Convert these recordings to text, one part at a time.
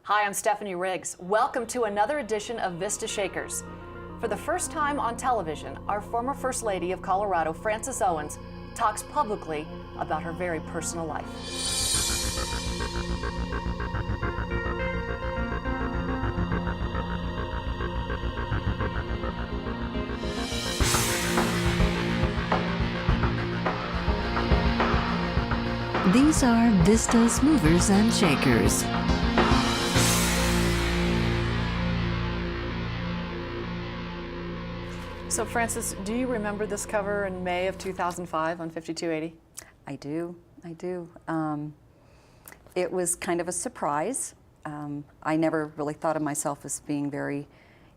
Hi, I'm Stephanie Riggs. Welcome to another edition of Vista Shakers. For the first time on television, our former First Lady of Colorado, Frances Owens, talks publicly about her very personal life. These are Vista's Movers and Shakers. So Frances, do you remember this cover in May of 2005 on 5280? I do. It was kind of a surprise. I never really thought of myself as being very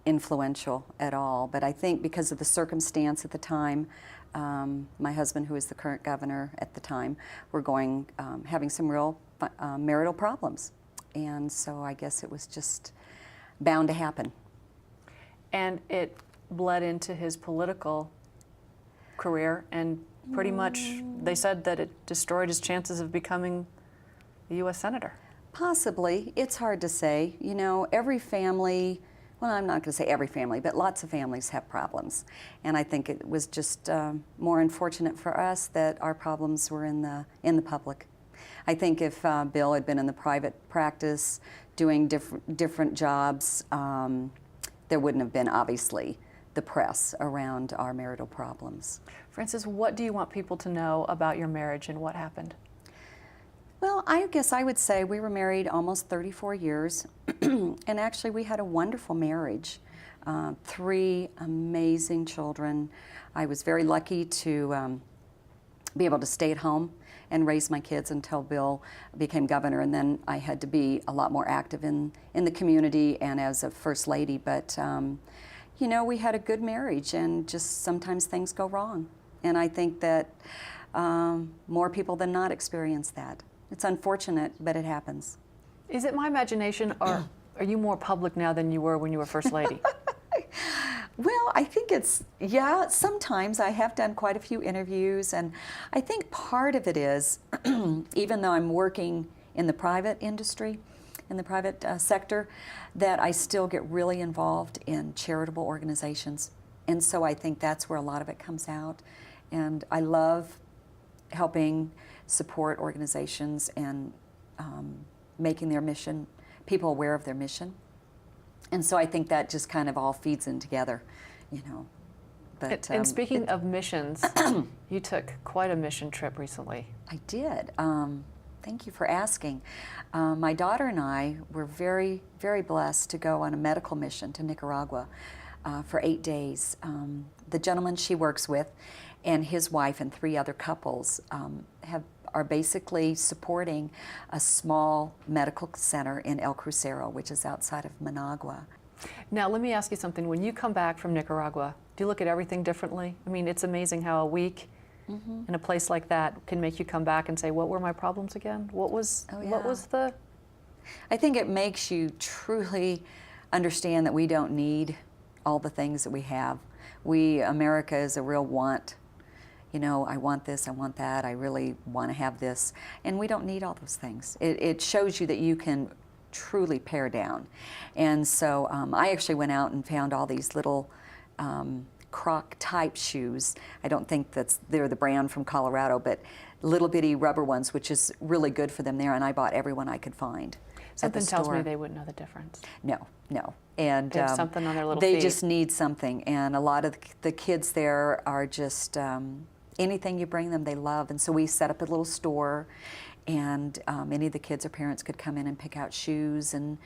influential at all, but I think because of the circumstance at the time, my husband, who is the current governor at the time, were having some real marital problems. And so I guess it was just bound to happen. And it bled into his political career, and pretty much they said that it destroyed his chances of becoming a U.S. Senator. Possibly. It's hard to say. You know, every family, well, I'm not going to say every family, but lots of families have problems. And I think it was just more unfortunate for us that our problems were in the public. I think if Bill had been in the private practice doing different jobs, there wouldn't have been, obviously, the press around our marital problems. Frances, what do you want people to know about your marriage and what happened? Well, I guess I would say we were married almost 34 years, and actually we had a wonderful marriage. 3 amazing children. I was very lucky to be able to stay at home and raise my kids until Bill became governor, and then I had to be a lot more active in the community and as a First Lady, but you know, we had a good marriage, and just sometimes things go wrong. And I think that more people than not experience that. It's unfortunate, but it happens. Is it my imagination, or are you more public now than you were when you were First Lady? Well, I think yeah, sometimes I have done quite a few interviews, and I think part of it is, even though I'm working in the private industry, in the private sector, that I still get really involved in charitable organizations. And so I think that's where a lot of it comes out. And I love helping support organizations and making their mission, people aware of their mission. And so I think that just kind of all feeds in together, you know. But, and speaking of missions, you took quite a mission trip recently. I did. Thank you for asking. My daughter and I were very, very blessed to go on a medical mission to Nicaragua for 8 days. The gentleman she works with and his wife and 3 other couples are basically supporting a small medical center in El Crucero, which is outside of Managua. Now, let me ask you something. When you come back from Nicaragua, do you look at everything differently? I mean, it's amazing how a week in a place like that can make you come back and say, what were my problems again? What was the... I think it makes you truly understand that we don't need all the things that we have. America is a real want. You know, I want this, I want that, I really want to have this. And we don't need all those things. It shows you that you can truly pare down. And so I actually went out and found all these little Croc type shoes. I don't think they're the brand from Colorado, but little bitty rubber ones, which is really good for them there, and I bought every one I could find. Something tells me they wouldn't know the difference. No. And they have something on their little they feet. just need something, and a lot of the kids there are just, anything you bring them, they love. And so we set up a little store, and any of the kids or parents could come in and pick out shoes and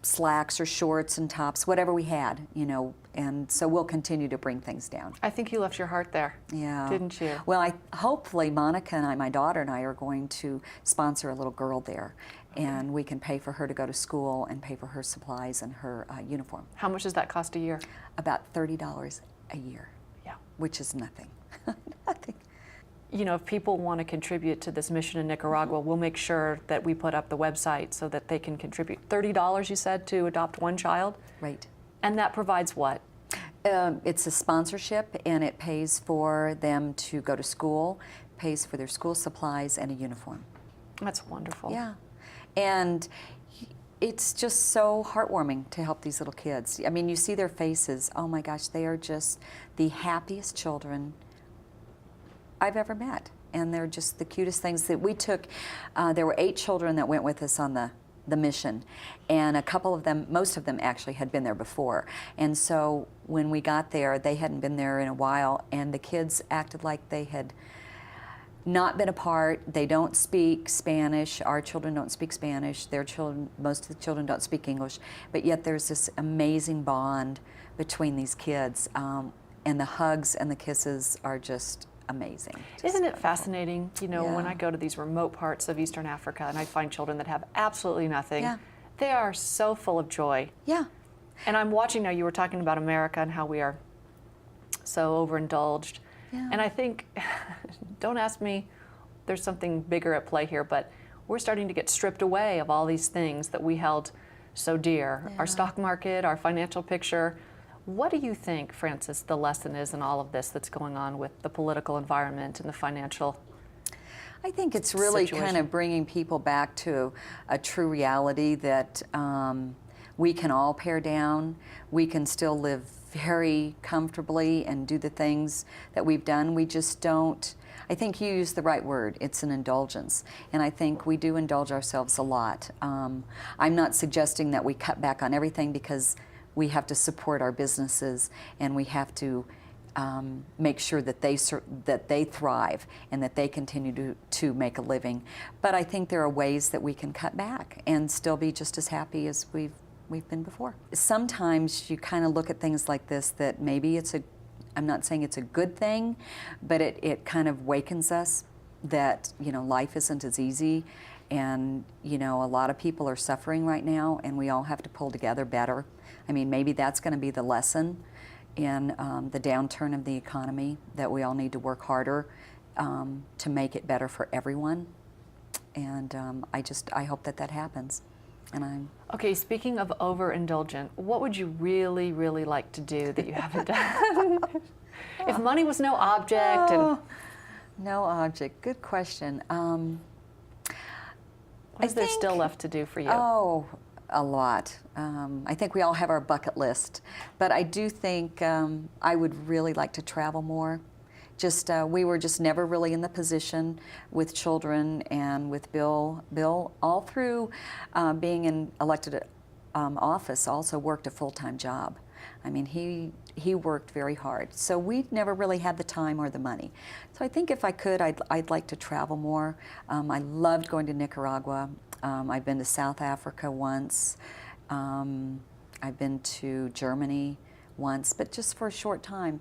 slacks or shorts and tops, whatever we had, you know, and so we'll continue to bring things down. I think you left your heart there, didn't you? Well, hopefully Monica and I, my daughter and I, are going to sponsor a little girl there, and we can pay for her to go to school and pay for her supplies and her uniform. How much does that cost a year? About $30 a year. Yeah. Which is nothing. Nothing. You know, if people want to contribute to this mission in Nicaragua, we'll make sure that we put up the website so that they can contribute. $30, you said, to adopt 1 child? Right. And that provides what? It's a sponsorship, and it pays for them to go to school, pays for their school supplies and a uniform. That's wonderful. Yeah. And it's just so heartwarming to help these little kids. I mean, you see their faces. Oh my gosh, they are just the happiest children I've ever met. And they're just the cutest things that we took. There were 8 children that went with us on the mission. And a couple of them, most of them actually had been there before. And so when we got there, they hadn't been there in a while. And the kids acted like they had not been apart. They don't speak Spanish. Our children don't speak Spanish. Their children, most of the children don't speak English. But yet there's this amazing bond between these kids. And the hugs and the kisses are just amazing. Isn't it fascinating? You know, when Yeah. I go to these remote parts of Eastern Africa and I find children that have absolutely nothing, Yeah. they are so full of joy. Yeah. And I'm watching now, you were talking about America and how we are so overindulged. Yeah. And I think, don't ask me, there's something bigger at play here, but we're starting to get stripped away of all these things that we held so dear. Yeah. Our stock market, our financial picture. What do you think, Frances, the lesson is in all of this that's going on with the political environment and the financial? I think it's really situation? kind of bringing people back to a true reality that we can all pare down. We can still live very comfortably and do the things that we've done. We just don't. I think you used the right word. It's an indulgence. And I think we do indulge ourselves a lot. I'm not suggesting that we cut back on everything, because we have to support our businesses and we have to make sure that they thrive and that they continue to make a living. But I think there are ways that we can cut back and still be just as happy as we've been before. Sometimes you kind of look at things like this that maybe I'm not saying it's a good thing, but it kind of wakens us that, you know, life isn't as easy, and, you know, a lot of people are suffering right now, and we all have to pull together better. I mean, maybe that's going to be the lesson in the downturn of the economy, that we all need to work harder to make it better for everyone. And I hope that happens. And Okay, speaking of overindulgent, what would you really, really like to do that you haven't done? If money was no object and no object. Good question. what is there still left to do for you? Oh, a lot. I think we all have our bucket list, but I do think I would really like to travel more. Just we were just never really in the position with children and with Bill. Bill, all through being in elected office, also worked a full-time job. I mean, he worked very hard. So we never really had the time or the money. So I think if I could, I'd like to travel more. I loved going to Nicaragua. I've been to South Africa once. I've been to Germany once, but just for a short time.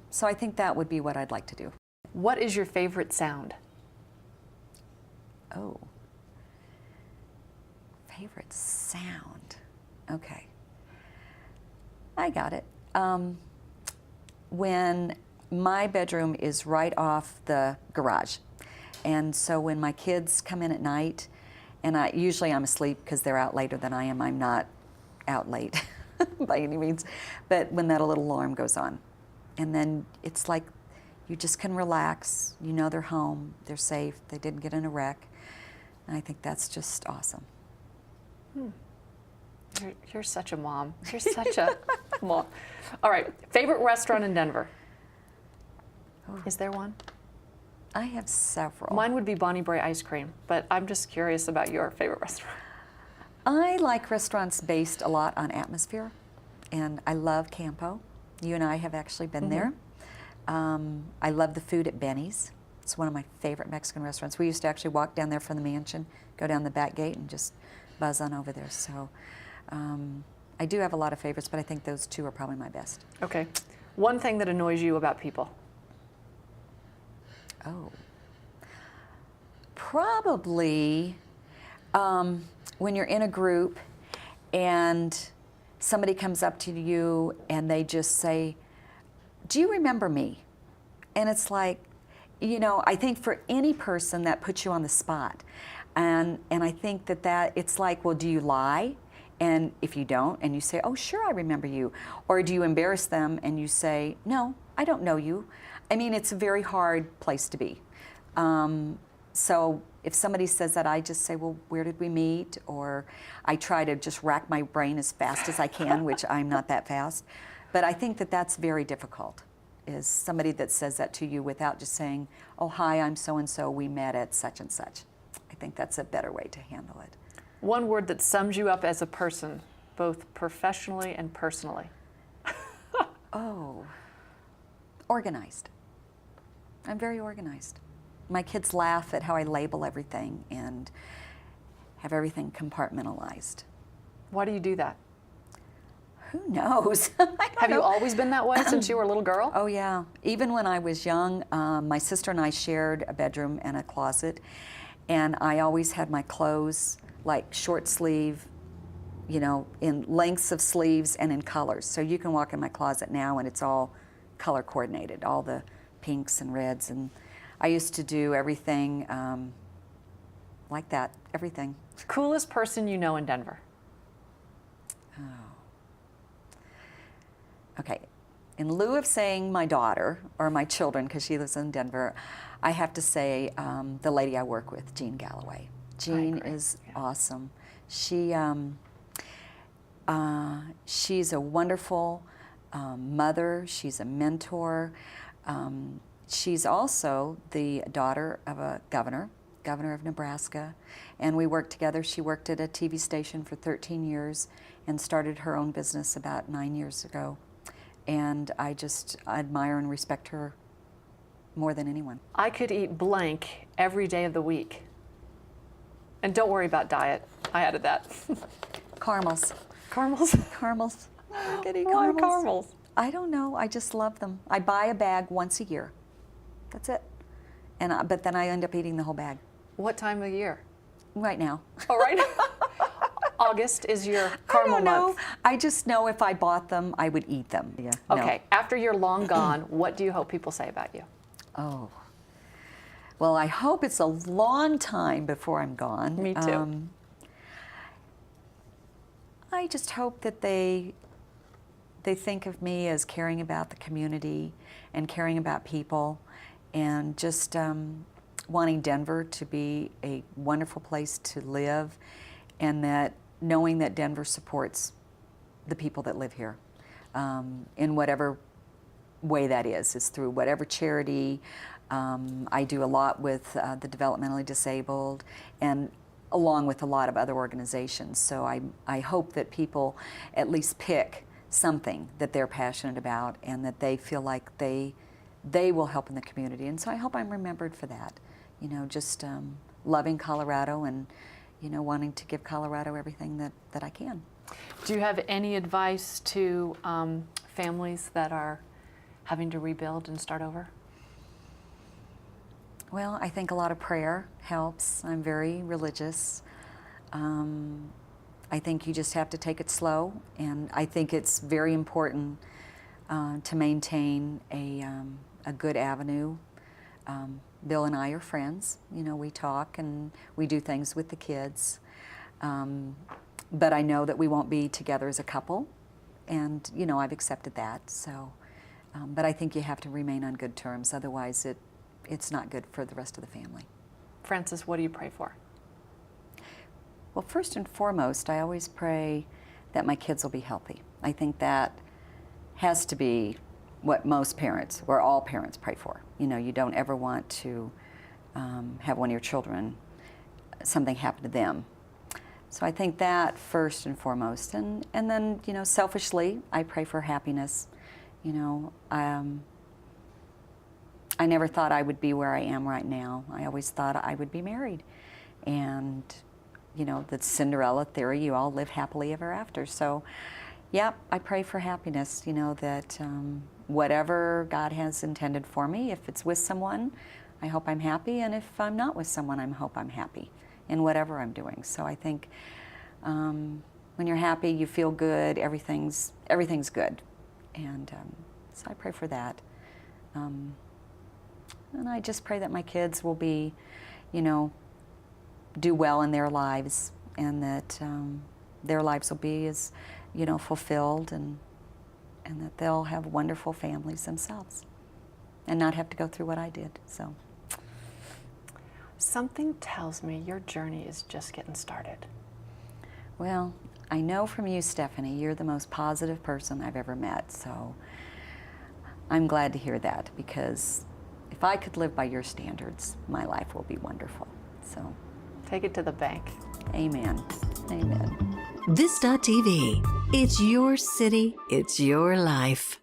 So I think that would be what I'd like to do. What is your favorite sound? Oh, favorite sound. Okay, I got it. When my bedroom is right off the garage, and so when my kids come in at night, and usually I'm asleep because they're out later than I am. I'm not out late by any means, but when that little alarm goes on, and then it's like you just can relax. You know they're home, they're safe, they didn't get in a wreck. And I think that's just awesome. You're such a mom. You're such a mom. All right, favorite restaurant in Denver? Is there one? I have several. Mine would be Bonnie Bray Ice Cream, but I'm just curious about your favorite restaurant. I like restaurants based a lot on atmosphere, and I love Campo. You and I have actually been there. I love the food at Benny's. It's one of my favorite Mexican restaurants. We used to actually walk down there from the mansion, go down the back gate, and just buzz on over there. So I do have a lot of favorites, but I think those two are probably my best. Okay. One thing that annoys you about people? Oh, probably when you're in a group and somebody comes up to you and they just say, "Do you remember me?" And it's like, you know, I think for any person that puts you on the spot. And I think that it's like, well, do you lie? And if you don't, and you say, "Oh, sure, I remember you," or do you embarrass them and you say, "No, I don't know you"? I mean, it's a very hard place to be. So if somebody says that, I just say, well, where did we meet? Or I try to just rack my brain as fast as I can, which I'm not that fast. But I think that that's very difficult, is somebody that says that to you without just saying, oh, hi, I'm so-and-so, we met at such and such. I think that's a better way to handle it. One word that sums you up as a person, both professionally and personally. Oh, organized. I'm very organized. My kids laugh at how I label everything and have everything compartmentalized. Why do you do that? Who knows? I don't Have you know. always been that way since you were a little girl? Oh yeah. Even when I was young, my sister and I shared a bedroom and a closet, and I always had my clothes like short sleeve, you know, in lengths of sleeves and in colors. So you can walk in my closet now and it's all color coordinated, all the pinks and reds. And I used to do everything like that, everything. Coolest person you know in Denver? Okay, in lieu of saying my daughter or my children, because she lives in Denver, I have to say the lady I work with, Jean Galloway. Jean is awesome. She's a wonderful mother. She's a mentor. She's also the daughter of a governor of Nebraska, and we worked together. She worked at a TV station for 13 years and started her own business about 9 years ago. And I just admire and respect her more than anyone. I could eat blank every day of the week. And don't worry about diet. I added that. Caramels. Caramels? Caramels. I could eat Why caramels. caramels? I don't know. I just love them. I buy a bag once a year. That's it. And but then I end up eating the whole bag. What time of year? Right now. Oh, right. August is your caramel I don't know. month. I just know if I bought them, I would eat them. Yeah. no. Okay, after you're long gone, what do you hope people say about you? Oh. Well, I hope it's a long time before I'm gone. Me too. I just hope that they think of me as caring about the community and caring about people, and just wanting Denver to be a wonderful place to live, and that knowing that Denver supports the people that live here in whatever way that is through whatever charity. I do a lot with the developmentally disabled, and along with a lot of other organizations. So I hope that people at least pick something that they're passionate about and that they feel like they will help in the community. And so I hope I'm remembered for that. You know, just loving Colorado and, you know, wanting to give Colorado everything that I can. Do you have any advice to families that are having to rebuild and start over? Well, I think a lot of prayer helps. I'm very religious. I think you just have to take it slow, and I think it's very important to maintain a good avenue. Bill and I are friends. You know, we talk and we do things with the kids. But I know that we won't be together as a couple, and you know, I've accepted that. So, but I think you have to remain on good terms. Otherwise, it's not good for the rest of the family. Frances, what do you pray for? Well, first and foremost, I always pray that my kids will be healthy. I think that has to be what most parents, or all parents, pray for. You know, you don't ever want to have one of your children, something happen to them. So I think that first and foremost. And then, you know, selfishly, I pray for happiness. You know, I never thought I would be where I am right now. I always thought I would be married. And, you know, the Cinderella theory, you all live happily ever after. So, yeah, I pray for happiness, you know, that whatever God has intended for me, if it's with someone, I hope I'm happy. And if I'm not with someone, I hope I'm happy in whatever I'm doing. So I think when you're happy, you feel good, everything's good. And so I pray for that. And I just pray that my kids will be, you know, do well in their lives, and that their lives will be as, you know, fulfilled, and that they'll have wonderful families themselves and not have to go through what I did. So. Something tells me your journey is just getting started. Well, I know from you, Stephanie, you're the most positive person I've ever met, so I'm glad to hear that, because if I could live by your standards, my life will be wonderful. So, Take it to the bank. amen. Amen. Vista TV. It's your city, it's your life.